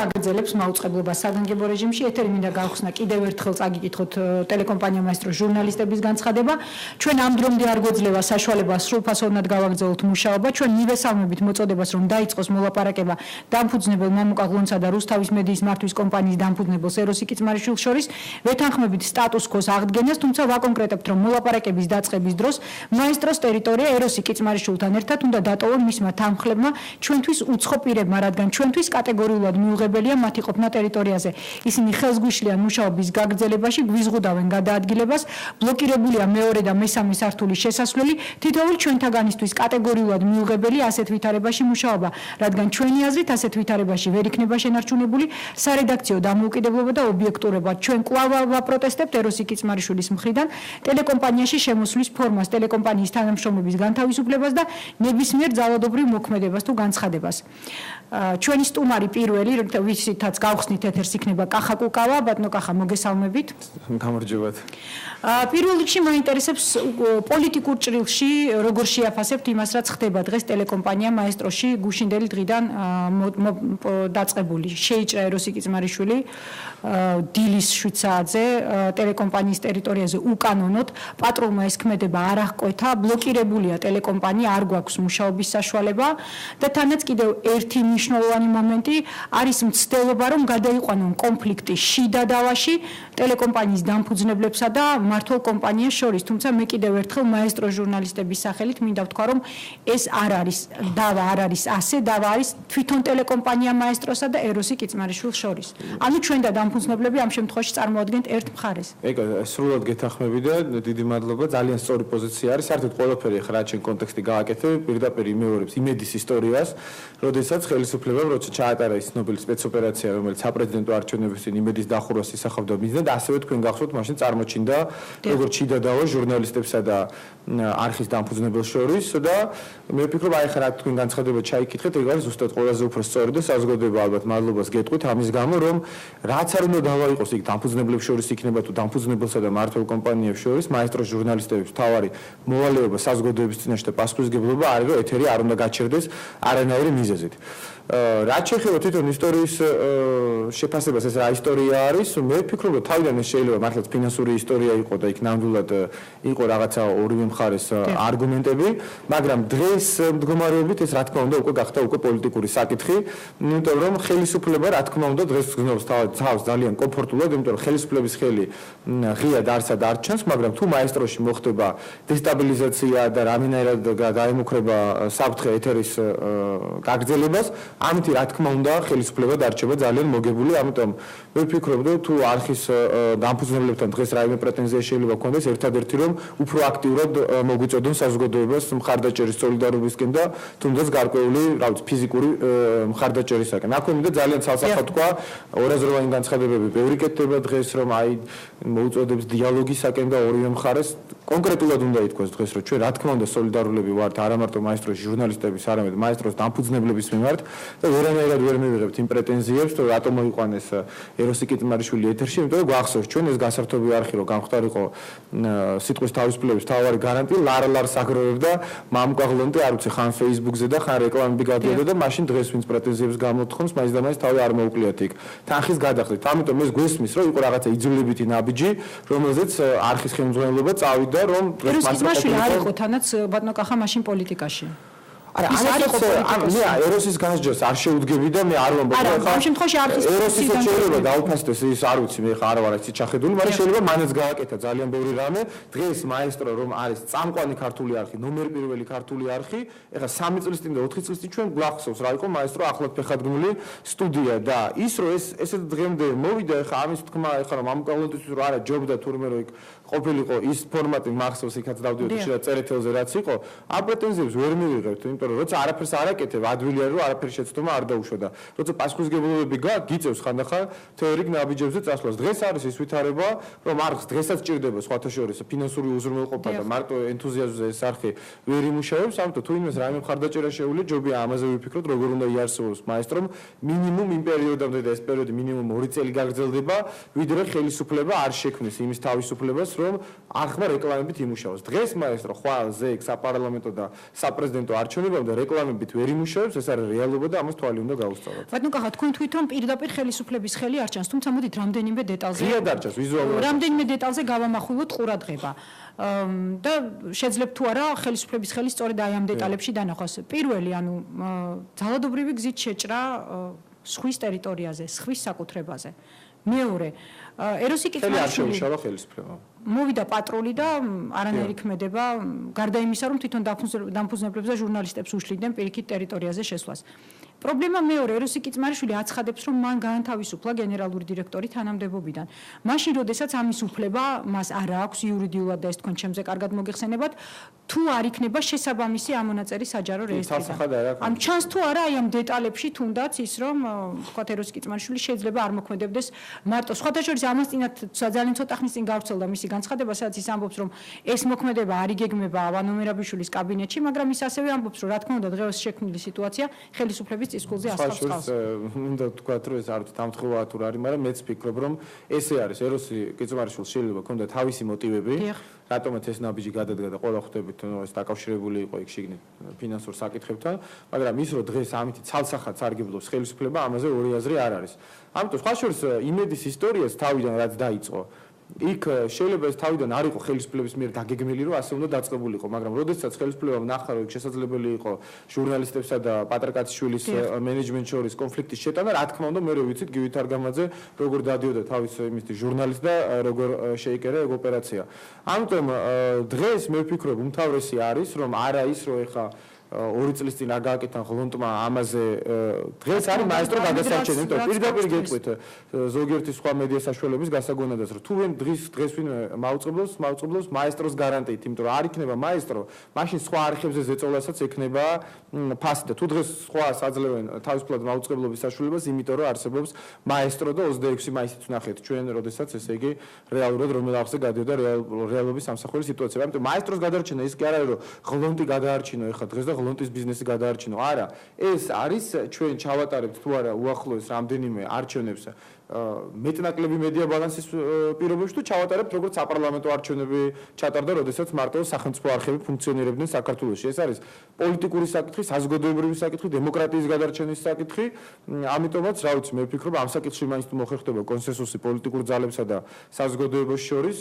აგრძელებს მაუწყებლობას საგანგებო რეჟიმში. ეთერი მინდა გავხსნა კიდევ ერთხელ წაგიკითხოთ ტელეკომპანია მაესტროს ჟურნალისტების განცხადება. ჩვენ ამ დრომდე არ გვეძლევა საშუალება სრულფასოვნად გავაგრძელოთ მუშაობა. ჩვენ მივესალმებით მოწოდებას, რომ დაიწყოს მოლაპარაკება დამფუძნებელ მამუკა ღლონსა და რუსთავის მედიის მართვის კომპანიის დამფუძნებელს ეროსი კიწმარიშვილს შორის ვეთანხმებით სტატუს quo-ს აღდგენას, თუმცა ვაკონკრეტებთ, რომ მოლაპარაკების დაწყების დროს მაესტროს ტერიტორია ეროსი კიწმარიშვილთან ერთად უნდა დატოვონ მისმა თანხმლებმა ჩვენთვის უცხო პირებმა, რადგან ჩვენთვის კატეგორიულად მიუღებელია მათი ყოფნა ტერიტორიაზე. ისინი ხელს გვიშლიან მუშაობის გაგრძელებაში, გვიზღუდავენ გადაადგილებას, ბლოკირებულია მეორე და მესამე სართულის შესასვლელი, თითოეულ ჩვენთაგანისთვის კატეგორიულად მიუღებელი ასეთ ვითარებაში მუშაობა, რადგან ჩვენი აზრით ასეთ ვითარებაში ვერ იქნება შენარჩუნებული სარედაქციო დამოუკიდებლობა და ობიექტურობა. ჩვენ კვლავ ვაპროტესტებთ ეროსი კიწმარიშვილის მხრიდან ტელეკომპანიაში შემოსვლის ფორმას, ტელეკომპანიის თანამშრომლების განთავისუფლებას და ნებისმიერ ძალადობრივ მოქმედებას თუ განცხადებას. ჩვენი სტუმარი პირველი, ვისითაც გავხსნით ეთერს, იქნება კახა კუკავა. ბატონო კახა, მოგესალმებით. გამარჯობათ. პირველ რიგში მაინტერესებს პოლიტიკურ ჭრილში როგორ შეაფასებთ იმას, რაც ხდება დღეს ტელეკომპანია მაესტროში გუშინდელი დღიდან დაწყებული. შეიჭრა ეროსი კიწმარიშვილი დილის 7 საათზე ტელეკომპანიის ტერიტორიაზე უკანონოდ, პატრულმა ეს ქმედება არ აღკვეთა, ბლოკირებულია ტელეკომპანია, არ გვაქვს მუშაობის საშუალება და თანაც კიდევ ერთი მნიშვნელოვანი მომენტი არის მცდელობა, რომ გადაიყვანონ კონფლიქტი შიდა დავაში ტელეკომპანიის დამფუძნებლებსა და მმართველ კომპანიას შორის. თუმცა მე კიდევ ერთხელ მაესტროს ჟურნალისტების სახელით მინდა ვთქვა, რომ ეს არ არის დავა, არ არის ასე, დავა არის თვითონ ტელეკომპანია მაესტროსა და ეროსი კიწმარიშვილს შორის. ანუ ჩვენ და დამფუძნებლები ამ შემთხვევაში წარმოადგენთ ერთ მხარეს. ეკა, სრულად გეთანხმები და დიდი მადლობა, ძალიან სწორი პოზიცია არის. საერთოდ ყველაფერი ახლა რაც ჩვენ კონტექსტი გააკეთებ, პირდაპირ იმეორებს იმედის ისტორიას, როდესაც ხელისუფლებამ როცა ჩაატარა ის ნობელის სპეცოპერაცია, რომელიც საპრეზიდენტო არჩევნების წინ იმედის დახურვას ისახავდა მიზნად, ასევე თქვენ გახსოვთ, მაშინ წარმოჩინდა როგორც ჩიდადაო ჟურნალისტებსა და არხის დამფუძნებელს შორის და მე ვფიქრობ, აი ხა რა თქვენ განცხადება ჩაიკითხეთ, ეგ არის ზუსტად ყველაზე უფრო სწორი და საზოგადოება ალბათ მადლობას გეტყვით ამის გამო, რომ რაც არ უნდა დავაიყოს იქ დამფუძნებლებს შორის იქნება თუ დამფუძნებელსა და მმართველ კომპანიებს შორის, მაესტროს ჟურნალისტების მთავარი მოვალეობა საზოგადოების წინაშე და პასუხისმგებლობა არის, რომ ეთერი არ უნდა გაჩერდეს არანაირი მიზეზით. რაც შეეხება თვითონ ისტორიის შეფასებას, ეს რა ისტორია არის, მე ვფიქრობ, რომ თავიდან ეს შეიძლება მართლაც ფინანსური ისტორია იყო და იქ ნამდვილად იყო რაღაცა ორივე მხარეს არგუმენტები, მაგრამ დღეს მდგომარეობით ეს რა თქმა უნდა უკვე გახდა უკვე პოლიტიკური საკითხი, იმიტომ რომ ხელისუფლება რა თქმა უნდა დღეს გზნობს თავს ძალიან კომფორტულად, იმიტომ რომ ხელისუფლების ხელი ღიად არსად არ ჩანს, მაგრამ თუ მაესტროში მოხდება დესტაბილიზაცია და რამენერად დაემუქრება საფრთხე ეთერის გაგრძელებას, ამით რა თქმა უნდა ხელისუფლება დარჩება ძალიან მოგებული, ამიტომ მე ვფიქრობ, რომ თუ არხის დამფუძნებლებთან დღეს რაიმე პრეტენზია შეიძლება გქონდეს, ერთადერთი რომ უფრო აქტიურად მოგვიწოდონ საზოგადოებას მხარდაჭერის სოლიდარობისკენ და თუნდაც გარკვეული, რა ვიცი, ფიზიკური მხარდაჭერისაკენ. აქვე მინდა ძალიან ცალსახად თქვა, ორაზროვანი განცხადებები ბევრი კეთდება დღეს, რომ აი მოუწოდებს დიალოგისაკენ და ორივე მხარეს კონკრეტულად უნდა ითქვას დღეს, რომ ჩვენ რა თქმა უნდა სოლიდარულები ვართ არა მარტო მაესტროს ჟურნალისტების, არამედ მაესტროს დამფუძნებლების მიმართ და ვერანაირად ვერ მივიღებთ იმ პრეტენზიებს, რომ რატომ მოიყვანეს ეროსი კიწმარიშვილი ეთერში, იმიტომ რომ გვახსოვს ჩვენ ეს გასართობი არხი რომ გამختارიყო სიტყვის თავისუფლების თავარი გარანტი ლარს აგროვებდა მამუკა ღლონტი, არ ვიცი ხან Facebook-ზე და ხან რეკლამები გადიოდა და მაშინ დღეს ვინც პრეტენზიებს გამოთხოვს, მაინც და მაინც თავი არ მოუკვლიათ იქ. თანხის გადახდით. ამიტომ ეს გვესმის, რომ იყო რაღაცა იძულებითი ნაბიჯი, რომელზეც არხის ხელმძღვანელობა წავიდა, რომ ეროსი კიწმარიშვილი არ იყო თანაც ბატონო კახა მაშინ პოლიტიკაში. არა, მე ეროსის განსჯას არ შეუდგები და მე არ ვამბობ, ხა ამ შემთხვევაში არხის ეროსის შეიძლება დაუფასდეს ის არ ვიცი, მე ხა არ ვარ ეს ჩახედული, მაგრამ შეიძლება მანაც გააკეთა ძალიან ბევრი რამე. დღეს მაესტრო რომ არის წამყვანი ქართული არხი, ნომერ პირველი ქართული არხი, ეხლა 3 წლის წინ და 4 წლის წინ ჩვენ გვახსოვს რა იყო მაესტრო ახლად ფეხადგმული სტუდია და ის რომ ესეთ დღემდე მოვიდა, ეხლა ამის თქმა, ეხლა რომ ამკავლოდისთვის რომ არა ჯობდა თურმე რომ იქ ყოფილიყო ის ფორმატი მახსოვს იქაც დავდიოდი შეიძლება წერეთელზე რაც იყო, ამ პრეტენზიებს ვერ მივიღებთ, იმიტომ რომ როცა არაფერს არ აკეთებ, ადვილი არის რომ არაფერი შეცდომა არ დაუშვა და როცა პასუხისმგებლობები გიწევს ხანდახან თეორიკ ნაბიჯებზე წასვლას. დღეს არის ის ვითარება, რომ არხს დღესაც ჭირდება სხვათა შორის ფინანსური უზრუნველყოფა და მარტო ენთუზიაზმზე ეს არხი ვერ იმუშავებს, ამიტომ თუ იმას რაიმე მხარდაჭერა შეუძლია, ჯობია ამაზე ვიფიქროთ, როგორ უნდა იარსებოს მაესტრომ მინიმუმ იმ პერიოდამდე და ეს პერიოდი მინიმუმ 2 წელი გაგრძელდება, ვიდრე ხელისუფლება არ შექმნის იმის თავისუფლებას, რომ რომ არ ხმა რეკლამებით იმუშაოს. დღეს მაესტრო ხვალ ზეგ საპარლამენტო და საპრეზიდენტო არჩევნებამდე რეკლამებით ვერ იმუშავებს, ეს არის რეალობა და ამას თვალი უნდა გაუსწოროთ. ბატონო კახა, თქვენ თვითონ პირდაპირ ხელისუფლების ხელი არ ჩანს, თუმცა მოდით რამდენიმე დეტალზე. ღიად არ ჩანს ვიზუალურად. რამდენიმე დეტალზე გავამახვილოთ ყურადღება. და შეძლებთ თუ არა ხელისუფლების ხელი სწორედ აი ამ დეტალებში დანახვას. პირველი, ანუ ძალადობრივი გზით შეჭრა სხვის ტერიტორიაზე, სხვის საკუთრებაზე. მეორე, ეროსი კითხვაშვილი ხელისუფლება მოვიდა პატრული და არანაირი ქმედება, გარდა იმისა, რომ თვითონ დამფუძნებლებს და ჟურნალისტებს უშლიდნენ პირიქით ტერიტორიაზე შესვლას. პრობლემა მეორე, ეროსი კიცმარიშვილი აცხადებს, რომ მან გაანთავისუფლა გენერალური დირექტორი თანამდებობიდან. მაშინ, როდესაც ამის უფლება მას არ აქვს იურიდიულად და ეს თქვენ ჩემზე კარგად მოგეხსენებათ, თუ არ იქნება შესაბამისი ამონაწერი საჯარო რეესტრიდან. ან ჩანს თუ არა აი ამ დეტალებში თუნდაც ის, რომ თქვათ ეროსი კიცმარიშვილი შეიძლება არ მოქმედებდეს მარტო. სხვათა შორის ამას წინათ ძალიან ცოტა ხნის წინ გავრცელდა მისი განცხადება, სადაც ის ამბობს, რომ ეს მოქმედება არ იგეგმება ავანო მერაბიშვილის კაბინეტში, მაგრამ ის ასევე ამბობს, რომ რა თქმა უნდა დღეს შექმნილი სიტუაცია ხელისუფლების წისქვილზე ასხავს წყალს. უნდა თქვათ, რომ ეს არ ვიცი დამთხევა თუ რა არის, მაგრამ მეც ვფიქრობ, რომ ესე არის. ეროსი კიცმარიშვილს შეიძლება ქონდა თავისი მოტივები, რატომაც ეს ნაბიჯი გადადგა და ყველა ხვდებით, რომ ეს დაკავშირებული იყო იქ შიგნით ფინანსურ საკითხებთან, მაგრამ ის რომ დღეს ამით ცალსახად სარგებლობს ხელისუფლება, ამაზე ორი აზრი არ არის. ამიტომ სხვა შორის იმედის ისტორიას თავიდან რაც დაიწყო იქ შეიძლება ეს თავიდან არ იყო ხელისუფლების მიერ დაგეგმილი, რომ ასე უნდა დაწყებულიყო, მაგრამ როდესაც ხელისუფლებამ ნახა, რომ შესაძლებელი იყო ჟურნალისტებსა და პატრაკაციშვილის მენეჯმენტ შორის კონფლიქტის შეტანა, რა თქმა უნდა, მე ვიცით გივით არგამაძე როგორ დადიოდა თავის იმის ჟურნალისტ და როგორ შეიკერა ეგ ოპერაცია. ამიტომ დღეს მე ვფიქრობ, უმთავრესი არის, რომ არა ის, რომ ეხა 2 წლის წინ არ გააკეთან ღლონტმა ამაზე დღეს არის მაესტრო გადასარჩენი, იმიტომ პირდაპირ გეტყვით ზოგიერთი სხვა მედია საშუალების გასაგონადას, რომ თუ დღეს ვინ მაუწყებლობს მაესტროს გარანტიით, იმიტომ რომ არ იქნება მაესტრო, მაშინ სხვა არხებზე ზეწოლასაც ექნება ფასი და თუ დღეს სხვა აძლევენ თავისუფლად მაუწყებლობის საშუალებას, იმიტომ რომ არსებობს მაესტრო და 26 მაისით ვნახეთ ჩვენ, როდესაც ესე იგი რეალურად რომელ არხზე გადიოდა რეალობის სამსახურის სიტუაცია. ამიტომ მაესტროს გადარჩენა ის კი არ არის, რომ ღლონტი გადაარჩინო ეხლა დღეს და ღლონტის ბიზნესი გადაარჩინო. არა, ეს არის ჩვენ ჩავატარებთ თუ არა უახლოეს რამდენიმე არჩევნებს მეტნაკლები მედია ბალანსის პირობებში თუ ჩავატარებთ როგორც საპარლამენტო არჩევნები ჩატარდა, როდესაც მარტო სახელმწიფო არხები ფუნქციონირებდნენ საქართველოში. ეს არის პოლიტიკური საკითხი, საზოგადოებრივი საკითხი, დემოკრატიის გადარჩენის საკითხი. ამიტომაც, რა ვიცი, მე ვფიქრობ, ამ საკითხში მაინც თუ მოხერხდება კონსენსუსი პოლიტიკურ ძალებსა და საზოგადოებას შორის,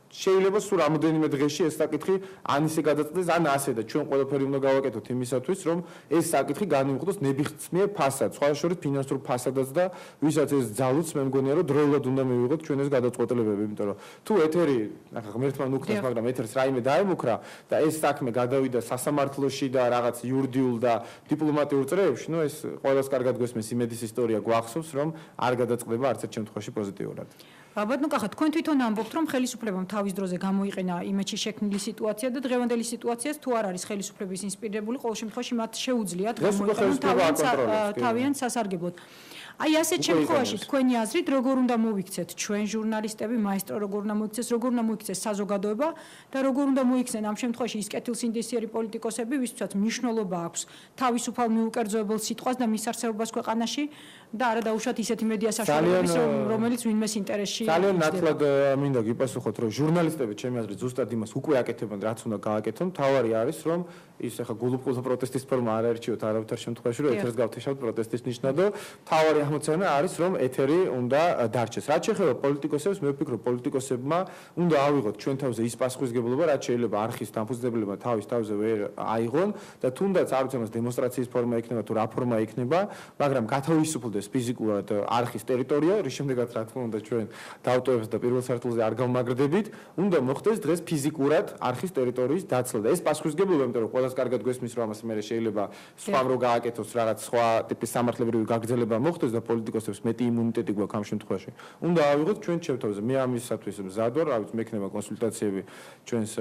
შეიძლება სულ რამოდენიმე დღეში ეს საკითხი ან ისე გადაწყვეტეს, ან ასე და ჩვენ ყველაფერი უნდა გავაკეთოთ იმისათვის, რომ ეს საკითხი განვიხილოს ნებისმიერ ფასად, სხვა შორის ფინანსურ ფასადაც და ვისაც ეს ძალუც მე მგონია, რომ დროულად უნდა მივიღოთ ჩვენ ეს გადაწყვეტილებები, იმიტომ რომ თუ ეთერი, ახლა ღმერთმა ნუქნას, მაგრამ ეთერს რაიმე დაემუქრა და ეს საქმე გადავიდა სასამართლოში და რაღაც იურიდიულ და დიპლომატიურ წრეებში, ნუ ეს ყველას კარგად გვესმის იმედის ისტორია გვახსოვს, რომ არ გადაწყდება არც ერთ შემთხვევაში პოზიტიურად. ბატონო კახა, თქვენ თვითონ ამბობთ, რომ ხელისუფლებამ თავის დროზე გამოიყენა იმედში შექმნილი სიტუაცია და დღევანდელი სიტუაციაც თუ არ არის ხელისუფლების ინსპირირებული, ყოველ შემთხვევაში მათ შეუძლიათ გამოიყენონ თავიანთ სასარგებლოდ. აი ასეთ შემთხვევაში თქვენი აზრით როგორ უნდა მოვიქცეთ ჩვენ ჟურნალისტები, მაესტრო როგორ უნდა მოიქცეს, როგორ უნდა მოიქცეს საზოგადოება და როგორ უნდა მოიქცენ ამ შემთხვევაში ის კეთილსინდისიერი პოლიტიკოსები, ვისაც მნიშვნელობა აქვს თავისუფალ მიუკერძოებელ სიტყვას და მის არსებობას ქვეყანაში და არა დაუშვათ ისეთი მედია საშუალების, რომელიც ვინმეს ინტერესში. ძალიან ნათლად მინდა გიპასუხოთ, რომ ჟურნალისტები ჩემი აზრით ზუსტად იმას უკვე აკეთებენ, რაც უნდა გააკეთონ. მთავარი არის, რომ ის ახლა გულუბრყვილო პროტესტის ფორმა არ არჩიოთ არავითარ შემთხვევაში, რომ ეთერს გავთიშავთ პროტესტის ნიშნად. მთავარი ამოცანა არის, რომ ეთერი უნდა დარჩეს. რაც შეეხება პოლიტიკოსებს, მე ვფიქრობ, პოლიტიკოსებმა უნდა ავიღოთ ჩვენ თავზე ის პასუხისგებლობა, რაც შეიძლება არხის დამფუძნებლებმა თავზე ვერ აიღონ და თუნდაც არ ვიცი ამას დემონსტრაციის ფორმა იქნება თუ რა ფორმა იქნება, მაგრამ გათავისუფლდეს ფიზიკურად არხის ტერიტორია, რის შემდეგაც რა თქმა უნდა ჩვენ დავტოვებს და პირველ სართულზე არ გავმაგრდებით, უნდა მოხდეს დღეს ფიზიკურად არხის ტერიტორიის დაცლა და ეს პასუხისგებლობა, იმიტომ რომ ყველას კარგად გვესმის, რომ ამას მე შეიძლება სხვა რო გააკეთოს რაღაც სხვა ტიპის სამართლებრივი გაგრძელება მოხდეს და პოლიტიკოსებს მეტი იმუნიტეტი გვაქვს ამ შემთხვევაში. უნდა ავიღოთ ჩვენ ჩემთავზე. მე ამისათვის მზად ვარ, რა ვიცი, მექნება კონსულტაციები ჩვენს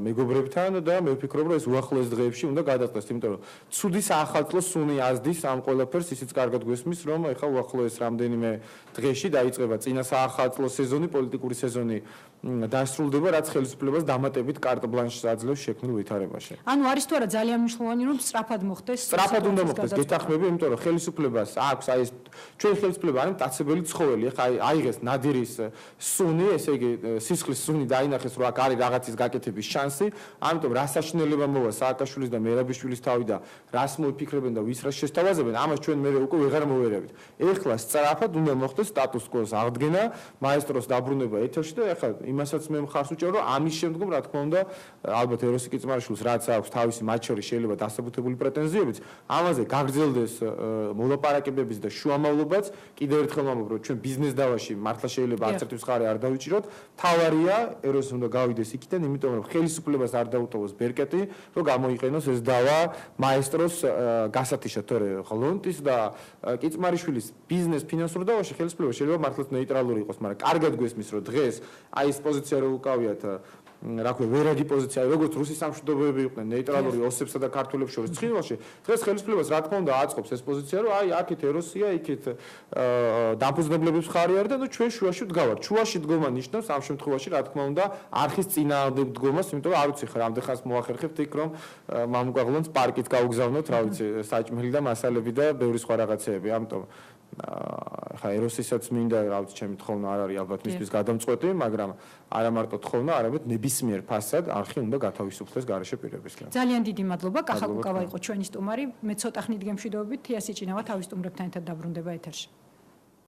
მეგობრებთან და მე ვფიქრობ, რომ ეს უახლოეს დღეებში უნდა გადაწყვეტს, იმიტომ რომ ცუდი საახალწლო სუნი აზდის ამ ყველაფერს, ისიც კარგად გვესმის, რომ ეხლა უახლოეს რამდენიმე დღეში დაიწყება წინა საახალწლო სეზონი, პოლიტიკური სეზონი დასრულდება, რაც ხელისუფლებას დამატებით კარტ ბლანშს აძლევს შექმნილ ვითარებაში. ანუ არის თუ არა ძალიან მნიშვნელოვანი რომ სწრაფად მოხდეს სწრაფად უნდა მოხდეს გეთახმები, იმიტომ რომ ხელისუფლებას აქვს აი ეს ჩვენ ხელისუფლება არის მტაცებელი ცხოველი, ეხლა აიღეს ნადირის სუნი, ესე იგი სისხლის სუნი დაინახეს რომ აქ არის რაღაცის გაკეთების შანსი, ამიტომ რა საშინელება მოვა სააკაშვილის და მერაბიშვილის თავი და რას მოიფიქრებენ და ვის რას შესთავაზებენ, ამას ჩვენ მე უკვე ვეღარ მოვერევით. ეხლა სწრაფად უნდა მოხდეს სტატუს კვოს აღდგენა, მაესტროს დაბრუნება ეთერში და ეხლა იმასაც მე მხარს უჭერ რომ ამის შემდგომ რა თქმა უნდა ალბათ ეროსი კიწმარიშვილს რაც აქვს თავისი მათ შორის შეიძლება დასაბუთებული პრეტენზიებიც ამაზე გაგრძელდეს მოლაპარაკებების და შუამავლობაც კიდევ ერთხელ ვამბობ რომ ჩვენ ბიზნეს დავაში მართლა შეიძლება არც ერთი მხარე არ დავიჭიროთ თავარია ეროსი უნდა გავიდეს იქიდან იმიტომ რომ ხელისუფლებას არ დაუტოვოს ბერკეტი რომ გამოიყენოს ეს დავა მაესტროს გასათიშად თორე ხლონტის და კიწმარიშვილის ბიზნეს ფინანსურ დავაში ხელისუფლება შეიძლება მართლაც ნეიტრალური იყოს მაგრამ კარგად გვესმის რომ დღეს აი ეს პოზიცია რო უკავიათ რა ქვია ვერაგი პოზიცია როგორც რუსის სამშვიდობოები იყვნენ ნეიტრალური ოსებსა და ქართველებს შორის ცხინვალში დღეს ხელისუფლებას რა თქმა უნდა აწყობს ეს პოზიცია რომ აი აქეთ ეროსია იქეთ დამფუძნებლების მხარე არის და ნუ ჩვენ შუაში ვდგავართ შუაში დგომა ნიშნავს ამ შემთხვევაში რა თქმა უნდა არხის წინააღმდეგ დგომას იმიტომ რომ არ ვიცი ხარ ამდენ ხანს მოახერხებთ იქ რომ მამუკაღლონს პარკით გავგზავნოთ რა ვიცი საჭმელი და მასალები და ბევრი სხვა რაღაცეები ამიტომ ხა ეროსისაც მინდა რა ვიცი ჩემი თხოვნა არ არის ალბათ მისთვის გადამწყვეტი მაგრამ არა მარტო თხოვნა არამედ ნებისმიერ ფასად არხი უნდა გათავისუფლდეს გარეშე პირებისგან ძალიან დიდი მადლობა კახაკუკავა იყო ჩვენი სტუმარი მე ცოტა ხნით გემშვიდობებით თია სიჭინავა თავის სტუმრებთან ერთად დაბრუნდება ეთერში